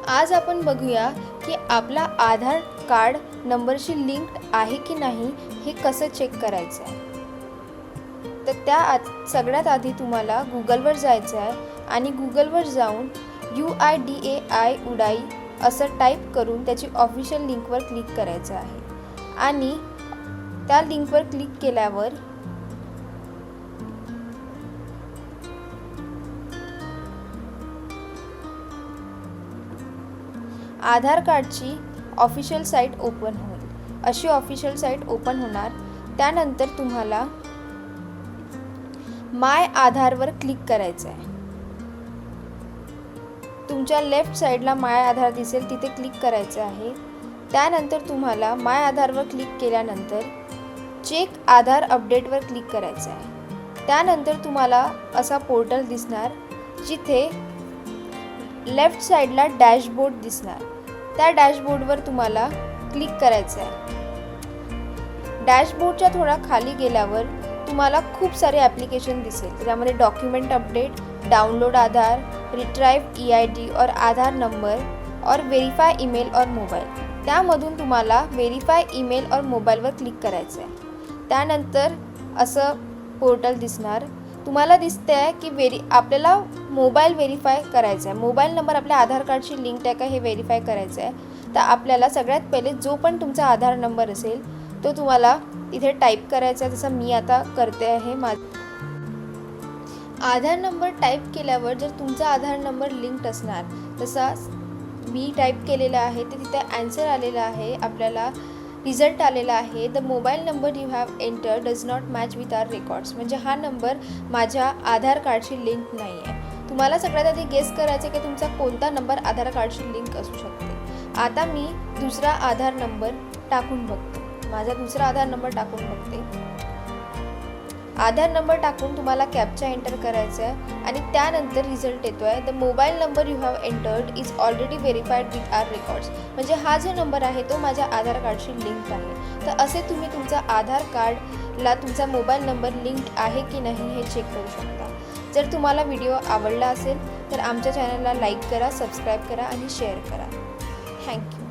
आज आपण बघूया की आपला आधार कार्ड नंबरशी लिंक आहे की नाही हे कसं चेक करायचं आहे। तर सगळ्यात आधी तुम्हाला गूगलवर जायचं आहे आणि गूगलवर जाऊन UIDAI उडाई असं टाईप करून त्याची ऑफिशियल लिंकवर क्लिक करायचं आहे आणि त्या लिंकवर क्लिक केल्यावर आधार कार्डची ऑफिशियल साईट ओपन होईल। अशी ऑफिशियल साईट ओपन होणार। त्यानंतर तुम्हाला माय आधारवर क्लिक करायचं आहे। तुमच्या लेफ्ट साईडला माय आधार दिसेल, तिथे क्लिक करायचं आहे। त्यानंतर तुम्हाला माय आधारवर क्लिक केल्यानंतर चेक आधार अपडेटवर क्लिक करायचं आहे। त्यानंतर तुम्हाला असा पोर्टल दिसणार, जिथे लेफ्ट साईडला डॅशबोर्ड दिसणार। त्या डॅशबोर्डवर तुम्हाला क्लिक करायचं आहे। डॅशबोर्डच्या थोडा खाली गेल्यावर तुम्हाला खूप सारे ॲप्लिकेशन दिसेल। त्यामध्ये डॉक्युमेंट अपडेट, डाउनलोड आधार, रिट्राइव EID और आधार नंबर और वेरीफाय ईमेल और मोबाईल। त्यामधून तुम्हाला वेरीफाय ईमेल और मोबाईलवर क्लिक करायचं आहे। त्यानंतर असं पोर्टल दिसणार। तुम्हाला दिसते आहे की आपल्याला मोबाईल व्हेरीफाय करायचं आहे। मोबाईल नंबर आपल्या आधार कार्डशी लिंक आहे का हे व्हेरीफाय करायचं आहे। तर आपल्याला सगळ्यात पहिले जो पण तुमचा आधार नंबर असेल तो तुम्हाला इथे टाईप करायचा आहे। जसं मी आता करते आहे। आधार नंबर टाईप केल्यावर जर तुमचा आधार नंबर लिंक्ड असणार, तसा मी टाईप केलेला आहे, तर तिथे ॲन्सर आलेला आहे, आपल्याला रिझल्ट आलेला आहे, the mobile number you have enter does not match with our records. म्हणजे हा नंबर माझ्या आधार कार्डशी लिंक नाही आहे। तुम्हाला सगळ्यात आधी गेस करायचं की तुमचा कोणता नंबर आधार कार्डशी लिंक असू शकते। आता मी दुसरा आधार नंबर टाकून बघते। माझा दुसरा आधार नंबर टाकून बघते। आधार नंबर टाकून तुम्हाला कॅप्चा एंटर करायचा आहे आणि त्यानंतर रिझल्ट येतो आहे, the mobile number you have entered is already verified with our records. म्हणजे हा जो नंबर आहे तो माझ्या आधार कार्डशी लिंक आहे। तर असे तुम्ही तुमचा आधार कार्डला तुमचा मोबाईल नंबर लिंक आहे की नाही हे चेक करू शकता। जर तुम्हाला व्हिडिओ आवडला असेल तर आमच्या चॅनलला लाईक करा, सबस्क्राईब करा आणि शेअर करा। थँक्यू।